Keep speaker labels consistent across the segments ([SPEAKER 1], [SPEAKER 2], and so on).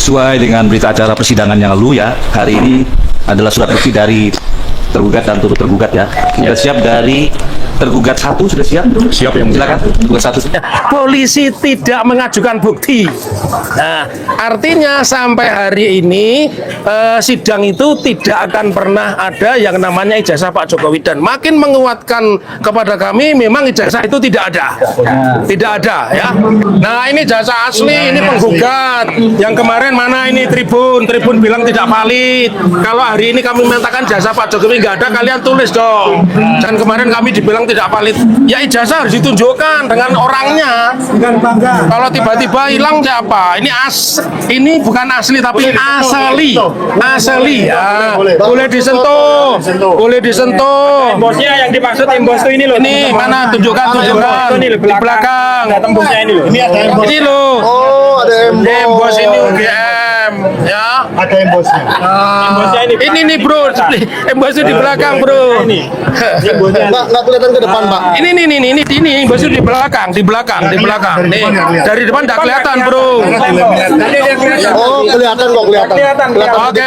[SPEAKER 1] Sesuai dengan berita acara persidangan yang lalu ya, hari ini adalah surat bukti dari tergugat dan turut tergugat ya. Kita siap dari tergugat satu, sudah siap? Siap yang silakan. Tergugat satu.
[SPEAKER 2] Polisi tidak mengajukan bukti. Nah, artinya sampai hari ini sidang itu tidak akan pernah ada yang namanya ijazah Pak Jokowi, dan makin menguatkan kepada kami memang ijazah itu tidak ada. Tidak ada ya. Nah, ini ijazah asli, ini penggugat. Yang kemarin mana ini Tribun bilang tidak valid. Kalau hari ini kami menyatakan ijazah Pak Jokowi nggak ada, kalian tulis dong. Dan kemarin kami dibilang tidak valid. Ya ijazah harus ditunjukkan dengan orangnya. Kalau tiba-tiba hilang siapa? Ini bukan asli tapi asli. Asli ya. Boleh disentuh. Boleh disentuh.
[SPEAKER 3] Embosnya yang dimaksud embos itu ini loh.
[SPEAKER 2] Ini mana tunjukkan di belakang.
[SPEAKER 3] Ada tembusnya ini loh.
[SPEAKER 4] Ini ada embos.
[SPEAKER 2] Ini loh.
[SPEAKER 4] Oh, ada embos.
[SPEAKER 2] Embos ini UGM ya.
[SPEAKER 4] Ada embosnya.
[SPEAKER 3] Embosnya ini.
[SPEAKER 2] Ini bro, embosnya di belakang bro.
[SPEAKER 4] Nggak kelihatan ke depan, Pak.
[SPEAKER 2] Ini embosnya di belakang. Nih, dari depan nggak kelihatan bro.
[SPEAKER 4] Oh, kelihatan kok, kelihatan.
[SPEAKER 2] Oke.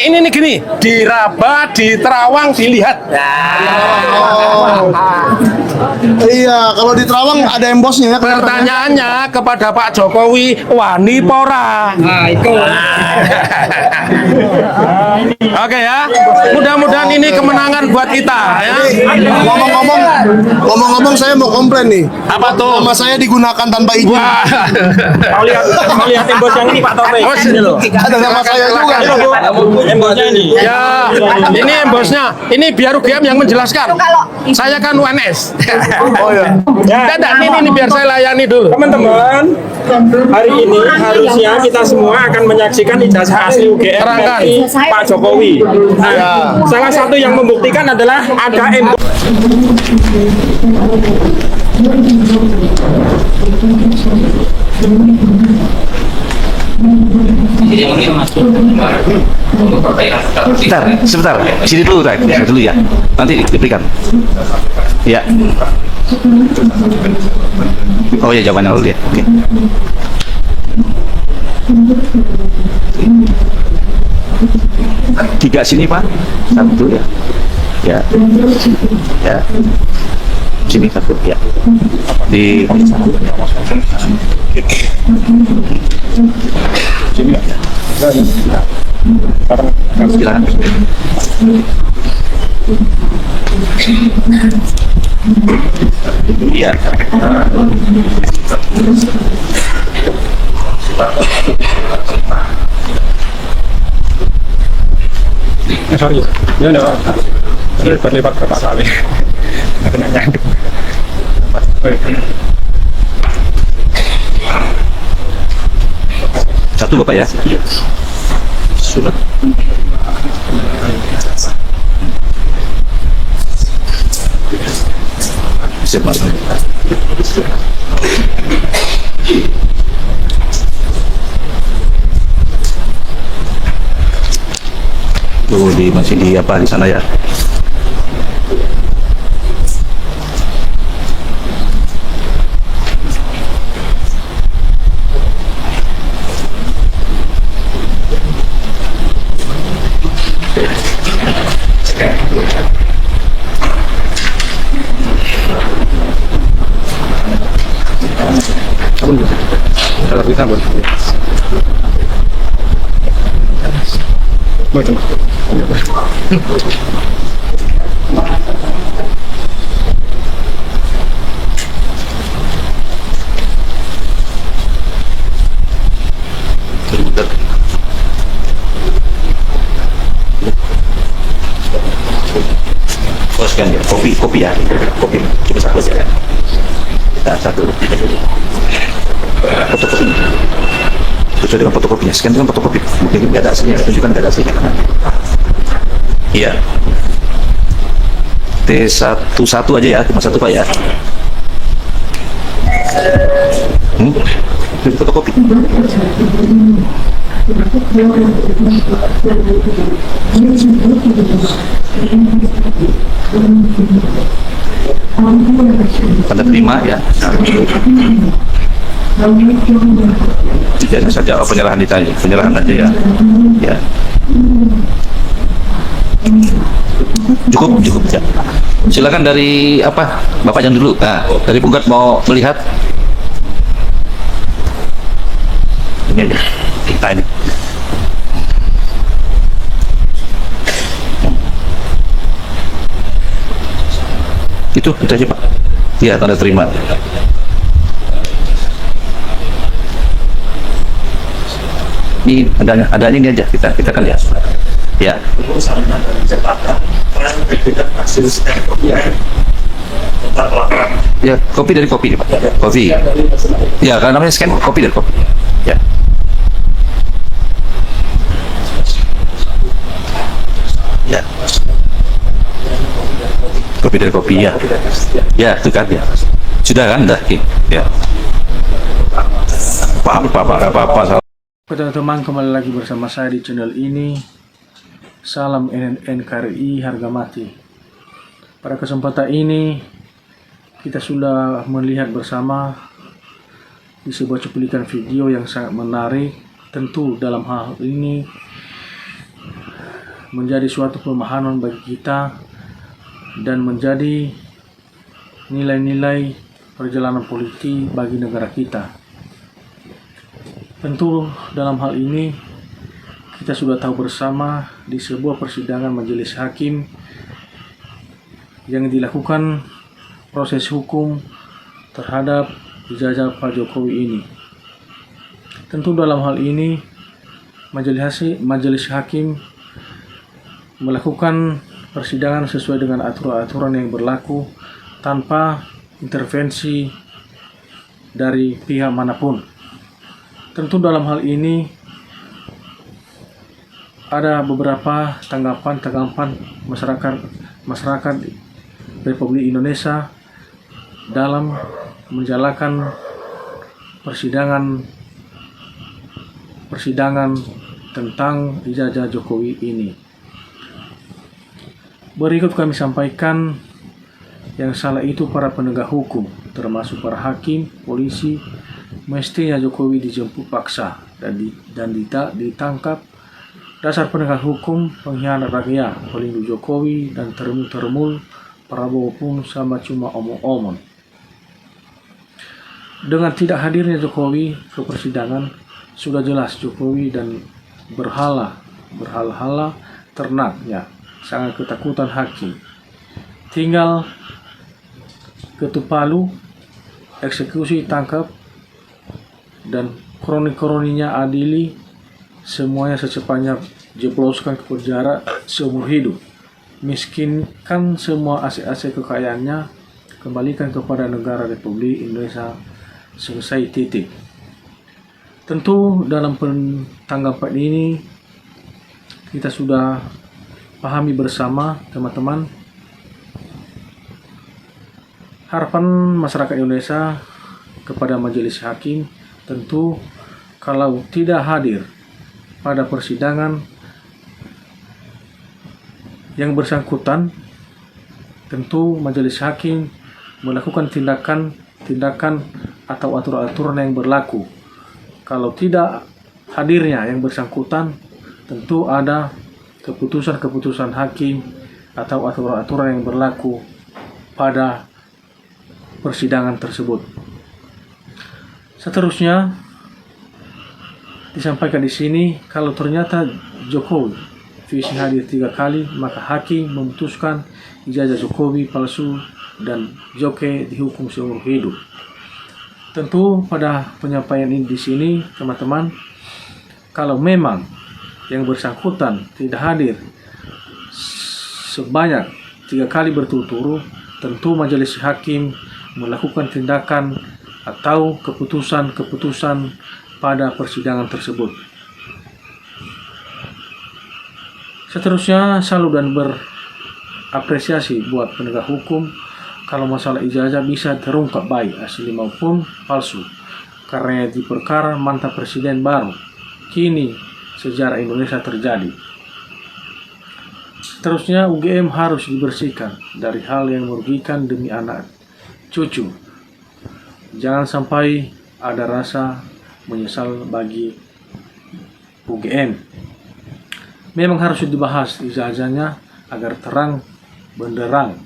[SPEAKER 2] Ini gini, diraba, di Terawang dilihat.
[SPEAKER 4] Oh. Iya, kalau di Terawang ada embosnya ya.
[SPEAKER 2] Pertanyaannya kepada Pak Jokowi, wani pora.
[SPEAKER 3] Nah, itu.
[SPEAKER 2] Oke ya, mudah-mudahan ini kemenangan buat kita ya.
[SPEAKER 4] Ngomong-ngomong, saya mau komplain nih.
[SPEAKER 2] Apa tuh?
[SPEAKER 4] Nama saya digunakan tanpa izin.
[SPEAKER 2] Wah.
[SPEAKER 3] Mau lihat embos yang ini Pak Taufik. Ini loh.
[SPEAKER 4] Ada nama saya juga.
[SPEAKER 3] Embosnya ini.
[SPEAKER 2] Ya, ini embosnya. Ini biar UGM yang menjelaskan. Saya kan UNS.
[SPEAKER 4] Oh ya.
[SPEAKER 2] Tidak, ini biar saya layani dulu.
[SPEAKER 3] Teman-teman, hari ini harusnya kita semua akan menyaksikan ijazah asli UGM
[SPEAKER 2] Terangkan.
[SPEAKER 3] dari Pak Jokowi. Nah, salah satu yang membuktikan adalah ada embos.
[SPEAKER 1] Sebentar. Sini dulu, Ray. Sini dulu ya. Nanti diberikan. Ya. Oh ya, jawabannya dulu ya. Oke. Tiga sini Pak. Satu ya. Ya. Sini satu ya. Di sini ya. Silakan. Iya.
[SPEAKER 3] Sorry, ya no. Berlipat berapa kali? Nanya.
[SPEAKER 1] Satu Bapak ya. Surat. Siap Mas. Tuh masih di apa di sana ya? Salah kita buat. Oh, sekian ya. Kopi ya. Kopi. Cuma satu aja. Nah, satu. Fotokopi. Sesuai dengan fotokopinya. Sekian dengan fotokopi. Mungkin nggak ada aslinya. Tunjukkan nggak ada aslinya. Iya. T11 aja ya. Cuma satu Pak ya. Jadi fotokopi. Tanda terima ya. Ijazah saja, penyerahan ditanya, penyerahan aja ya. Ya. Cukup ya. Silakan dari apa? Bapak yang dulu. Nah, dari penggugat mau melihat. Ini aja. Kita ini. Itu aja Pak. Iya, tanda terima. Ini adanya ini aja kita kan lihat. Ya. Ya, kopi dari kopi, Pak. Kopi. Ya, karena namanya scan kopi dari kopi. Ya. Ya. Kopi dari kopi ya. Ya, itu kan ya. Sudah kan, dah. Ya. Apa.
[SPEAKER 5] Teman-teman, kembali lagi bersama saya di channel ini. Salam NKRI harga mati. Pada kesempatan ini kita sudah melihat bersama di sebuah cuplikan video yang sangat menarik. Tentu dalam hal ini menjadi suatu pemahaman bagi kita dan menjadi nilai-nilai perjalanan politik bagi negara kita. Tentu dalam hal ini kita sudah tahu bersama di sebuah persidangan majelis hakim yang dilakukan proses hukum terhadap ijazah Pak Jokowi ini. Tentu dalam hal ini majelis hakim melakukan persidangan sesuai dengan aturan-aturan yang berlaku tanpa intervensi dari pihak manapun. Tentu dalam hal ini ada beberapa tanggapan masyarakat Republik Indonesia dalam menjalankan persidangan tentang ijazah Jokowi ini. Berikut kami sampaikan yang salah itu para penegak hukum, termasuk para hakim, polisi. Mestinya Jokowi dijemput paksa dan ditangkap. Dasar penegak hukum pengkhianat rakyat, pelindung Jokowi dan termul Prabowo pun sama cuma omong-omong. Dengan tidak hadirnya Jokowi ke persidangan, sudah jelas Jokowi dan berhala-hala ternak ya, sangat ketakutan hakim. Tinggal ketuk palu, eksekusi, tangkap, dan kroni-kroninya adili, semuanya secepatnya jebloskan ke penjara seumur hidup. Miskinkan semua aset-aset kekayaannya, kembalikan kepada negara Republik Indonesia, selesai titik. Tentu dalam tanggapan ini kita sudah pahami bersama teman-teman, harapan masyarakat Indonesia kepada majelis hakim. Tentu kalau tidak hadir pada persidangan yang bersangkutan, tentu majelis hakim melakukan tindakan atau aturan-aturan yang berlaku. Kalau tidak hadirnya yang bersangkutan, tentu ada keputusan-keputusan hakim atau aturan-aturan yang berlaku pada persidangan tersebut. Seterusnya disampaikan di sini, kalau ternyata Jokowi visi hadir 3 kali, maka hakim memutuskan ijazah Jokowi palsu dan Jokowi dihukum seumur hidup. Tentu pada penyampaian ini di sini, teman-teman, kalau memang yang bersangkutan tidak hadir sebanyak 3 kali berturut-turut, tentu majelis hakim melakukan tindakan atau keputusan pada persidangan tersebut. Seterusnya, salut dan berapresiasi buat penegak hukum kalau masalah ijazah bisa terungkap baik asli maupun palsu, karena di perkara mantan presiden baru kini sejarah Indonesia terjadi. Seterusnya, UGM harus dibersihkan dari hal yang merugikan demi anak cucu. Jangan sampai ada rasa menyesal bagi UGM. Memang harus dibahas ijazahnya agar terang benderang.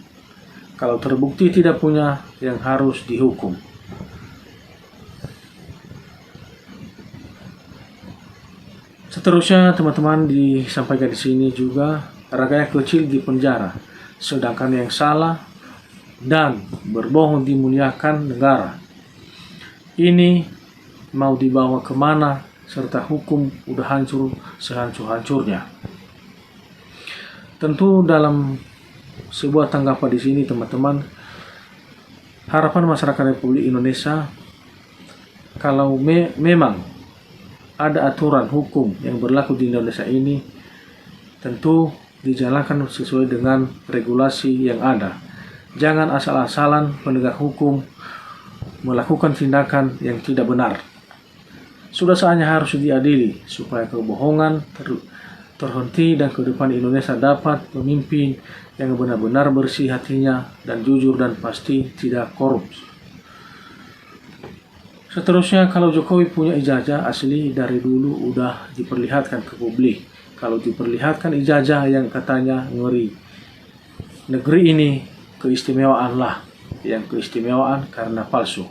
[SPEAKER 5] Kalau terbukti tidak punya, yang harus dihukum. Seterusnya teman-teman disampaikan di sini juga, rakyat kecil di penjara, sedangkan yang salah dan berbohong dimuliakan negara. Ini mau dibawa kemana, serta hukum udah hancur sehancur-hancurnya. Tentu dalam sebuah tanggapan di sini teman-teman, harapan masyarakat Republik Indonesia, kalau memang ada aturan hukum yang berlaku di Indonesia ini, tentu dijalankan sesuai dengan regulasi yang ada. Jangan asal-asalan penegak hukum melakukan tindakan yang tidak benar. Sudah saatnya harus diadili supaya kebohongan terhenti dan ke depan Indonesia dapat pemimpin yang benar-benar bersih hatinya dan jujur dan pasti tidak korup. Seterusnya, kalau Jokowi punya ijazah asli dari dulu udah diperlihatkan ke publik. Kalau diperlihatkan ijazah yang katanya ngeri, negeri ini keistimewaan lah, yang keistimewaan karena palsu.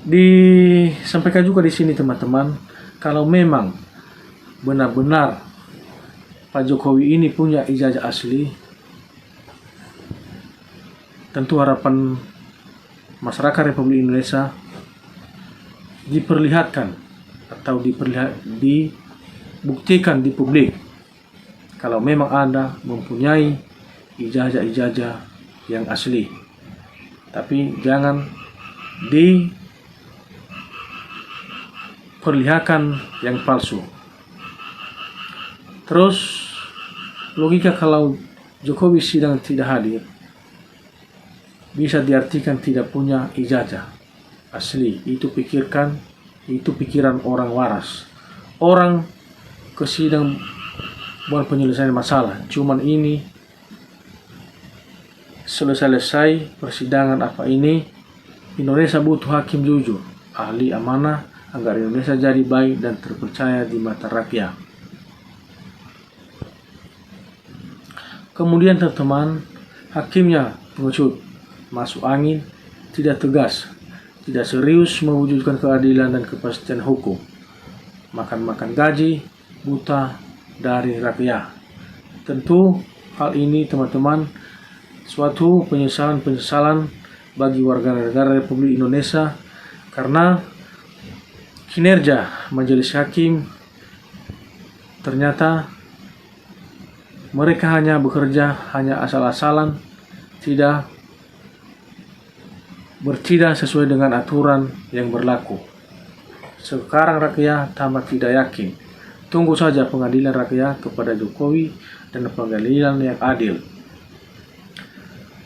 [SPEAKER 5] Disampaikan juga di sini teman-teman, kalau memang benar-benar Pak Jokowi ini punya ijazah asli, tentu harapan masyarakat Republik Indonesia diperlihatkan atau dibuktikan di publik kalau memang Anda mempunyai ijazah-ijazah yang asli. Tapi jangan diperlihatkan yang palsu. Terus logika kalau Jokowi sidang tidak hadir bisa diartikan tidak punya ijazah asli. Itu pikiran orang waras. Orang ke sidang bukan penyelesaian masalah, cuman ini selesai persidangan apa ini. Indonesia butuh hakim jujur, ahli amanah, agar Indonesia jadi baik dan terpercaya di mata rakyat. Kemudian teman-teman, hakimnya pengecut, masuk angin, tidak tegas, tidak serius mewujudkan keadilan dan kepastian hukum. Makan-makan gaji, buta dari rakyat. Tentu hal ini teman-teman suatu penyesalan bagi warga negara Republik Indonesia, karena kinerja majelis hakim ternyata mereka hanya bekerja hanya asal-asalan, tidak sesuai dengan aturan yang berlaku. Sekarang rakyat tambah tidak yakin. Tunggu saja pengadilan rakyat kepada Jokowi dan pengadilan yang adil.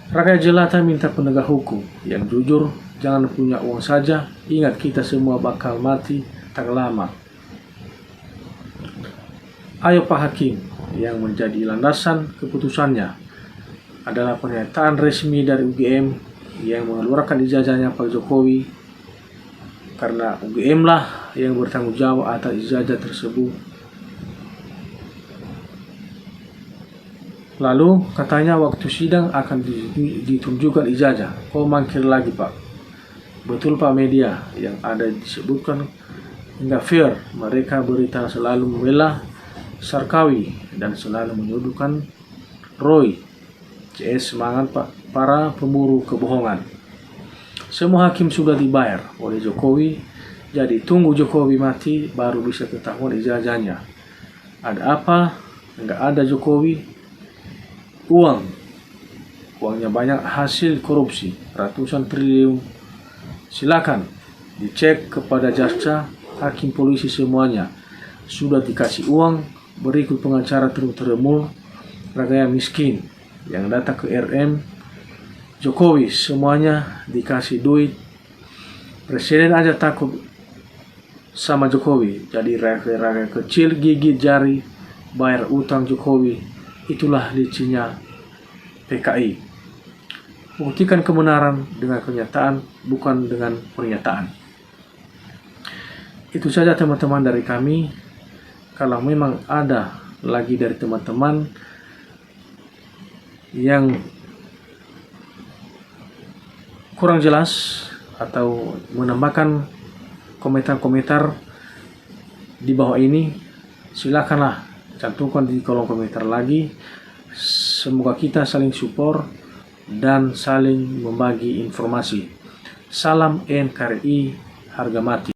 [SPEAKER 5] Rakyat jelata minta penegak hukum yang jujur, jangan punya uang saja. Ingat, kita semua bakal mati tak lama. Ayo Pak Hakim, yang menjadi landasan keputusannya adalah pernyataan resmi dari UGM yang mengeluarkan ijazahnya Pak Jokowi, karena UGM lah yang bertanggung jawab atas ijazah tersebut. Lalu katanya waktu sidang akan ditunjukkan ijazah. Oh, mangkir lagi Pak. Betul Pak, media yang ada disebutkan nggak fair. Mereka berita selalu membela Sarkawi dan selalu menyudutkan Roy. CS semangat Pak, para pemburu kebohongan. Semua hakim sudah dibayar oleh Jokowi, jadi tunggu Jokowi mati baru bisa ketahuan ijazahnya. Ada apa? Nggak ada Jokowi. Uangnya banyak hasil korupsi, ratusan triliun. Silakan dicek kepada jaksa, hakim, polisi, semuanya sudah dikasih uang, berikut pengacara terus-teremul, rakyat miskin yang datang ke RM Jokowi semuanya dikasih duit. Presiden aja takut sama Jokowi, jadi rakyat kecil gigit jari bayar utang Jokowi. Itulah licinnya PKI. Buktikan kebenaran dengan kenyataan, bukan dengan pernyataan. Itu saja teman-teman dari kami. Kalau memang ada lagi dari teman-teman yang kurang jelas atau menambahkan komentar-komentar di bawah ini, silakanlah cantumkan di kolom komentar lagi. Semoga kita saling support dan saling membagi informasi. Salam NKRI, harga mati.